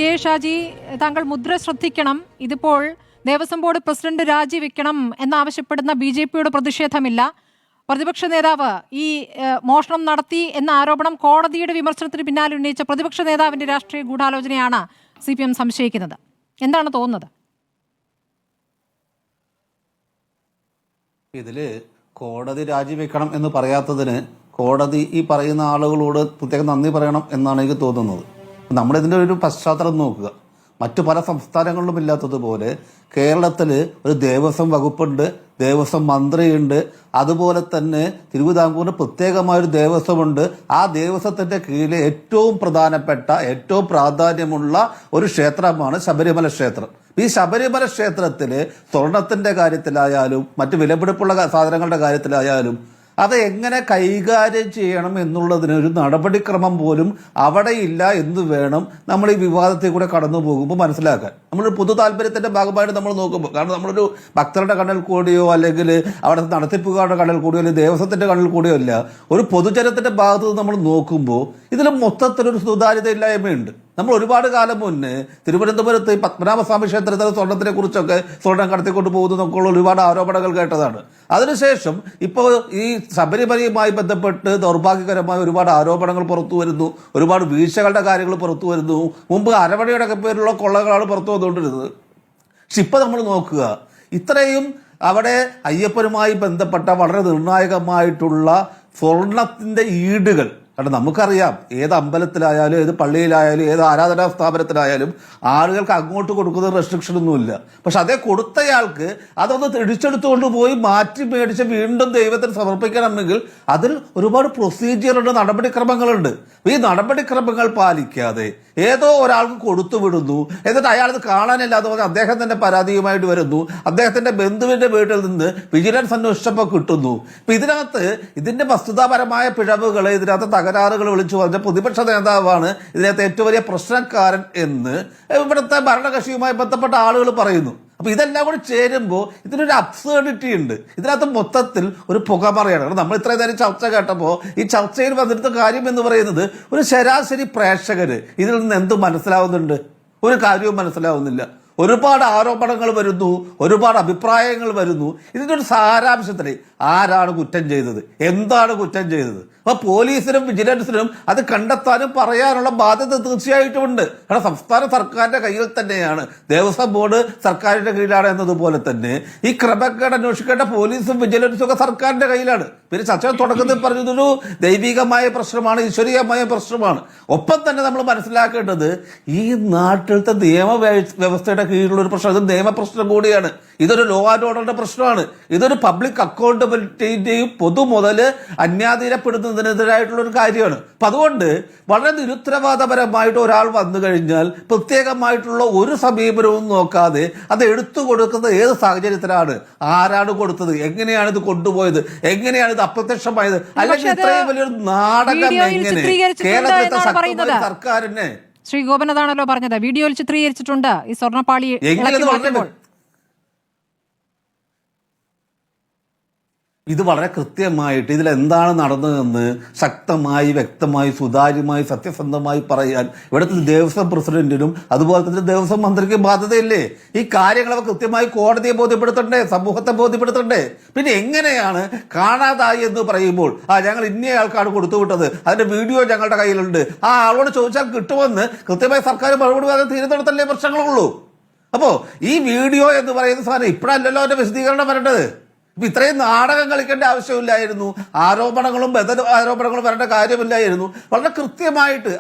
K Shaji, താങ്കൾ മുദ്ര ശ്രദ്ധിക്കണം. ഇതിപ്പോൾ ദേവസ്വം ബോർഡ് പ്രസിഡന്റ് രാജിവെക്കണം എന്നാവശ്യപ്പെടുന്ന BJPയുടെ പ്രതിഷേധമില്ല. പ്രതിപക്ഷ നേതാവ് ഈ മോഷണം നടത്തി എന്ന ആരോപണം കോടതിയുടെ വിമർശനത്തിന് പിന്നാലെ ഉന്നയിച്ച പ്രതിപക്ഷ നേതാവിന്റെ രാഷ്ട്രീയ ഗൂഢാലോചനയാണ് CPM സംശയിക്കുന്നത്. എന്താണ് തോന്നുന്നത്? ഇതില് കോടതി രാജിവെക്കണം എന്ന് പറയാത്തതിന് കോടതി ഈ പറയുന്ന ആളുകളോട് പ്രത്യേകം നന്ദി പറയണം എന്നാണ് എനിക്ക് തോന്നുന്നത്. നമ്മളിതിൻ്റെ ഒരു പശ്ചാത്തലം നോക്കുക. മറ്റു പല സംസ്ഥാനങ്ങളിലും ഇല്ലാത്തതുപോലെ കേരളത്തിൽ ഒരു ദേവസ്വം വകുപ്പുണ്ട്, ദേവസ്വം മന്ത്രിയുണ്ട്, അതുപോലെ തന്നെ തിരുവിതാംകൂറിന് പ്രത്യേകമായൊരു ദേവസ്വമുണ്ട്. ആ ദേവസ്വത്തിന്റെ കീഴിലെ ഏറ്റവും പ്രധാനപ്പെട്ട ഏറ്റവും പ്രാധാന്യമുള്ള ഒരു ക്ഷേത്രമാണ് ശബരിമല ക്ഷേത്രം. ഈ ശബരിമല ക്ഷേത്രത്തിൽ സ്വർണത്തിന്റെ കാര്യത്തിലായാലും മറ്റു വിലപിടിപ്പുള്ള സാധനങ്ങളുടെ കാര്യത്തിലായാലും അത് എങ്ങനെ കൈകാര്യം ചെയ്യണം എന്നുള്ളതിന് ഒരു നടപടിക്രമം പോലും അവിടെ ഇല്ല എന്ന് വേണം നമ്മൾ ഈ വിവാദത്തിൽ കൂടെ കടന്നു പോകുമ്പോൾ മനസ്സിലാക്കാൻ. നമ്മളൊരു പൊതു താല്പര്യത്തിന്റെ ഭാഗമായിട്ട് നമ്മൾ നോക്കുമ്പോൾ, കാരണം നമ്മളൊരു ഭക്തരുടെ കണ്ണിൽ കൂടിയോ അല്ലെങ്കിൽ അവിടെ നടത്തിപ്പുകാരുടെ കണ്ണിൽ കൂടിയോ അല്ലെങ്കിൽ ദേവസ്വത്തിന്റെ കണ്ണിൽ കൂടിയോ അല്ല, ഒരു പൊതുജനത്തിന്റെ ഭാഗത്ത് നിന്ന് നമ്മൾ നോക്കുമ്പോൾ ഇതിൽ മൊത്തത്തിലൊരു സുതാര്യത ഇല്ലായ്മയുണ്ട്. നമ്മൾ ഒരുപാട് കാലം മുന്നേ തിരുവനന്തപുരത്ത് പത്മനാഭസ്വാമി ക്ഷേത്രത്തിലെ സ്വർണത്തിനെ കുറിച്ചൊക്കെ സ്വർണം കടത്തിക്കൊണ്ട് പോകുന്നതൊക്കെയുള്ള ഒരുപാട് ആരോപണങ്ങൾ കേട്ടതാണ്. അതിനുശേഷം ഇപ്പോൾ ഈ ശബരിമലയുമായി ബന്ധപ്പെട്ട് ദൗർഭാഗ്യകരമായ ഒരുപാട് ആരോപണങ്ങൾ പുറത്തു വരുന്നു, ഒരുപാട് വീഴ്ചകളുടെ കാര്യങ്ങൾ പുറത്തു വരുന്നു. മുമ്പ് അരവണയുടെ ഒക്കെ പേരിലുള്ള കൊള്ളകളാണ് പുറത്തു വന്നുകൊണ്ടിരുന്നത്. പക്ഷെ ഇപ്പൊ നമ്മൾ നോക്കുക, ഇത്രയും അവിടെ അയ്യപ്പനുമായി ബന്ധപ്പെട്ട വളരെ നിർണായകമായിട്ടുള്ള സ്വർണത്തിന്റെ ഈടുകൾ, കാരണം നമുക്കറിയാം ഏത് അമ്പലത്തിലായാലും ഏത് പള്ളിയിലായാലും ഏത് ആരാധനാ സ്ഥാപനത്തിലായാലും ആളുകൾക്ക് അങ്ങോട്ട് കൊടുക്കുന്ന റെസ്ട്രിക്ഷൻ ഒന്നുമില്ല. പക്ഷെ അതേ കൊടുത്തയാൾക്ക് അതൊന്ന് തിരിച്ചെടുത്തുകൊണ്ട് പോയി മാറ്റി മേടിച്ച് വീണ്ടും ദൈവത്തിന് സമർപ്പിക്കണമെങ്കിൽ അതിൽ ഒരുപാട് പ്രൊസീജിയറുണ്ട്, നടപടിക്രമങ്ങളുണ്ട്. ഈ നടപടിക്രമങ്ങൾ പാലിക്കാതെ ഏതോ ഒരാൾക്ക് കൊടുത്തു വിടുന്നു, എന്നിട്ട് അയാളത് കാണാനില്ലാതെ പറഞ്ഞ് അദ്ദേഹം തന്നെ പരാതിയുമായിട്ട് വരുന്നു. അദ്ദേഹത്തിന്റെ ബന്ധുവിന്റെ വീട്ടിൽ നിന്ന് വിജിലൻസ് അന്വേഷിച്ചപ്പോൾ കിട്ടുന്നു. ഇപ്പൊ ഇതിനകത്ത് ഇതിന്റെ വസ്തുതാപരമായ പിഴവുകൾ, ഇതിനകത്ത് തകരാറുകൾ വിളിച്ചു പറഞ്ഞ പ്രതിപക്ഷ നേതാവാണ് ഇതിനകത്ത് ഏറ്റവും വലിയ പ്രശ്നക്കാരൻ എന്ന് ഇവിടുത്തെ ഭരണകക്ഷിയുമായി ബന്ധപ്പെട്ട ആളുകൾ പറയുന്നു. അപ്പൊ ഇതെല്ലാം കൂടി ചേരുമ്പോൾ ഇതിനൊരു അബ്സേർഡിറ്റി ഉണ്ട്. ഇതിനകത്ത് മൊത്തത്തിൽ ഒരു പുകമറയാണ്. കാരണം നമ്മൾ ഇത്രയും നേരം ചർച്ച കേട്ടപ്പോൾ ഈ ചർച്ചയിൽ വന്നിരുന്ന കാര്യം എന്ന് പറയുന്നത് ഒരു ശരാശരി പ്രേക്ഷകര് ഇതിൽ നിന്ന് എന്ത് മനസ്സിലാവുന്നുണ്ട്? ഒരു കാര്യവും മനസ്സിലാവുന്നില്ല. ഒരുപാട് ആരോപണങ്ങൾ വരുന്നു, ഒരുപാട് അഭിപ്രായങ്ങൾ വരുന്നു. ഇതിന്റെ ഒരു സാരാംശത്തിൽ ആരാണ് കുറ്റം ചെയ്തത്, എന്താണ് കുറ്റം ചെയ്തത്? അപ്പൊ പോലീസിനും വിജിലൻസിനും അത് കണ്ടെത്താനും പറയാനുള്ള ബാധ്യത തീർച്ചയായിട്ടും ഉണ്ട്. കാരണം സംസ്ഥാന സർക്കാരിന്റെ കയ്യിൽ തന്നെയാണ്, ദേവസ്വം ബോർഡ് സർക്കാരിന്റെ കീഴിലാണ് എന്നതുപോലെ തന്നെ ഈ ക്രമക്കേട് അന്വേഷിക്കേണ്ട പോലീസും വിജിലൻസും ഒക്കെ സർക്കാരിന്റെ കയ്യിലാണ്. പിന്നെ ചർച്ച തുടക്കത്തിൽ പറഞ്ഞതൊരു ദൈവികമായ പ്രശ്നമാണ്, ഈശ്വരീയമായ പ്രശ്നമാണ്. ഒപ്പം തന്നെ നമ്മൾ മനസ്സിലാക്കേണ്ടത് ഈ നാട്ടിലത്തെ നിയമവ്യവസ്ഥയുടെ കീഴിലുള്ള ഒരു പ്രശ്നം, ഇത് നിയമപ്രശ്നം കൂടിയാണ്. ഇതൊരു ലോ ആൻഡ് ഓർഡറിന്റെ പ്രശ്നമാണ്. ഇതൊരു പബ്ലിക് അക്കൗണ്ടബിലിറ്റിന്റെയും പൊതുമുതല് അന്യാധീനപ്പെടുന്നതിനെതിരായിട്ടുള്ള ഒരു കാര്യമാണ്. അപ്പൊ അതുകൊണ്ട് വളരെ നിരുത്തരവാദപരമായിട്ട് ഒരാൾ വന്നു കഴിഞ്ഞാൽ പ്രത്യേകമായിട്ടുള്ള ഒരു സമീപനവും നോക്കാതെ അത് എടുത്തു കൊടുക്കുന്നത് ഏത് സാഹചര്യത്തിലാണ്, ആരാണ് കൊടുത്തത്, എങ്ങനെയാണ് ഇത് കൊണ്ടുപോയത്, എങ്ങനെയാണ് ഇത് അപ്രത്യക്ഷമായത്, അല്ലെങ്കിൽ ഇത്രയും വലിയൊരു നാടകം എങ്ങനെ കേരളത്തിലെ സർക്കാരിനെ ശ്രീ ഗോപനതാണല്ലോ പറഞ്ഞത്, വീഡിയോയിൽ ചിത്രീകരിച്ചിട്ടുണ്ട് ഈ സ്വർണ്ണപ്പാളി. ഇത് വളരെ കൃത്യമായിട്ട് ഇതിലെന്താണ് നടന്നതെന്ന് ശക്തമായി, വ്യക്തമായി, സുതാര്യമായി, സത്യസന്ധമായി പറയാൻ ഇവിടുത്തെ ദേവസ്വം പ്രസിഡന്റിനും അതുപോലെ തന്നെ ദേവസ്വം മന്ത്രിക്കും ബാധ്യതയില്ലേ? ഈ കാര്യങ്ങളൊക്കെ കൃത്യമായി കോടതിയെ ബോധ്യപ്പെടുത്തണ്ടേ, സമൂഹത്തെ ബോധ്യപ്പെടുത്തണ്ടേ? പിന്നെ എങ്ങനെയാണ് കാണാതായി എന്ന് പറയുമ്പോൾ ഞങ്ങൾ ഇന്നയാൾക്കാണ് കൊടുത്തുവിട്ടത്, അതിന്റെ വീഡിയോ ഞങ്ങളുടെ കയ്യിലുണ്ട്, ആ ആളോട് ചോദിച്ചാൽ കിട്ടുമെന്ന് കൃത്യമായി സർക്കാർ മറുപടി പറയാൻ തീരുന്നിടത്തല്ലേ പ്രശ്നങ്ങളുള്ളൂ? അപ്പോ ഈ വീഡിയോ എന്ന് പറയുന്ന സാധനം ഇപ്പോഴല്ലല്ലോ അതിന്റെ വിശദീകരണം വരേണ്ടത്. ഇപ്പൊ ഇത്രയും നാടകം കളിക്കേണ്ട ആവശ്യമില്ലായിരുന്നു, ആരോപണങ്ങളും ആരോപണങ്ങളും വരേണ്ട കാര്യമില്ലായിരുന്നു. വളരെ കൃത്യമായിട്ട്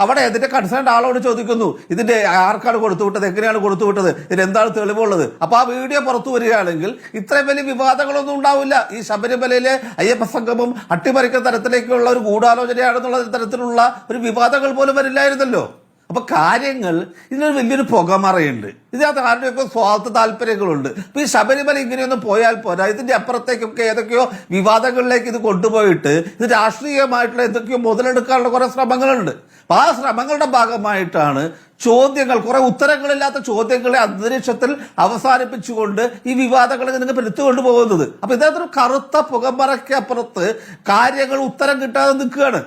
അവിടെ ഇതിന്റെ കൺസേൺ ആളോട് ചോദിക്കുന്നു, ഇതിന്റെ ആർക്കാണ് കൊടുത്തുവിട്ടത്, എങ്ങനെയാണ് കൊടുത്തുവിട്ടത്, ഇതിനെന്താണ് തെളിവുള്ളത്. അപ്പൊ ആ വീഡിയോ പുറത്തു വരികയാണെങ്കിൽ ഇത്രയും വലിയ വിവാദങ്ങളൊന്നും ഉണ്ടാവില്ല. ഈ ശബരിമലയിലെ അയ്യപ്പ സംഗമം അട്ടിമറിക്കുന്ന തരത്തിലേക്കുള്ള ഒരു ഗൂഢാലോചനയാണെന്നുള്ള തരത്തിലുള്ള ഒരു വിവാദങ്ങൾ പോലും വരില്ലായിരുന്നല്ലോ. അപ്പൊ കാര്യങ്ങൾ ഇതിനൊരു വലിയൊരു പുകമറയുണ്ട്. ഇതിനകത്ത് ആരുടെയൊക്കെ സ്വാർത്ഥ താല്പര്യങ്ങളുണ്ട്. അപ്പൊ ഈ ശബരിമല ഇങ്ങനെയൊന്നും പോയാൽ പോരാ, ഇതിന്റെ അപ്പുറത്തേക്കൊക്കെ ഏതൊക്കെയോ വിവാദങ്ങളിലേക്ക് ഇത് കൊണ്ടുപോയിട്ട് ഇത് രാഷ്ട്രീയമായിട്ടുള്ള എന്തൊക്കെയോ മുതലെടുക്കാനുള്ള കുറെ ശ്രമങ്ങളുണ്ട്. അപ്പൊ ആ ശ്രമങ്ങളുടെ ഭാഗമായിട്ടാണ് ചോദ്യങ്ങൾ, കുറെ ഉത്തരങ്ങളില്ലാത്ത ചോദ്യങ്ങളെ അന്തരീക്ഷത്തിൽ അവസാനിപ്പിച്ചുകൊണ്ട് ഈ വിവാദങ്ങൾ നിങ്ങൾ പെരുത്തുകൊണ്ട് പോകുന്നത്. അപ്പൊ ഇതിനകത്തൊരു കറുത്ത പുകമറയ്ക്കപ്പുറത്ത് കാര്യങ്ങൾ ഉത്തരം കിട്ടാതെ നിൽക്കുകയാണ്.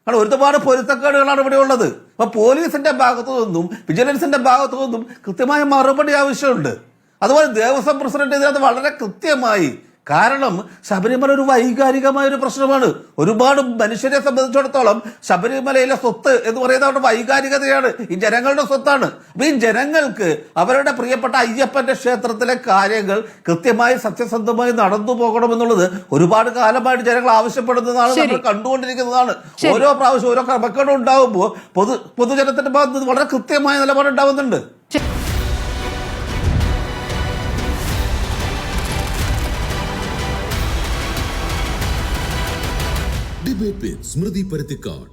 കാരണം ഒരുപാട് പൊരുത്തക്കേടുകളാണ് ഇവിടെ ഉള്ളത്. അപ്പൊ പോലീസിന്റെ ഭാഗത്തു നിന്നും വിജിലൻസിന്റെ ഭാഗത്തു നിന്നും കൃത്യമായ മറുപടി ആവശ്യമുണ്ട്. അതുപോലെ ദേവസ്വം പ്രസിഡന്റ് ഇതിനകത്ത് വളരെ കൃത്യമായി, കാരണം ശബരിമല ഒരു വൈകാരികമായ ഒരു പ്രശ്നമാണ്. ഒരുപാട് മനുഷ്യരെ സംബന്ധിച്ചിടത്തോളം ശബരിമലയിലെ സ്വത്ത് എന്ന് പറയുന്നത് അവരുടെ വൈകാരികതയാണ്, ഈ ജനങ്ങളുടെ സ്വത്താണ്. അപ്പൊ ഈ ജനങ്ങൾക്ക് അവരുടെ പ്രിയപ്പെട്ട അയ്യപ്പന്റെ ക്ഷേത്രത്തിലെ കാര്യങ്ങൾ കൃത്യമായി സത്യസന്ധമായി നടന്നു പോകണമെന്നുള്ളത് ഒരുപാട് കാലമായിട്ട് ജനങ്ങൾ ആവശ്യപ്പെടുന്നതാണ്, നമ്മൾ കണ്ടുകൊണ്ടിരിക്കുന്നതാണ്. ഓരോ പ്രാവശ്യം ഓരോ ക്രമക്കേടും ഉണ്ടാകുമ്പോൾ പൊതുജനത്തിന്റെ ഭാഗത്ത് വളരെ കൃത്യമായ നിലപാട് ഉണ്ടാവുന്നുണ്ട്. Debate with Smriti Parathikkad.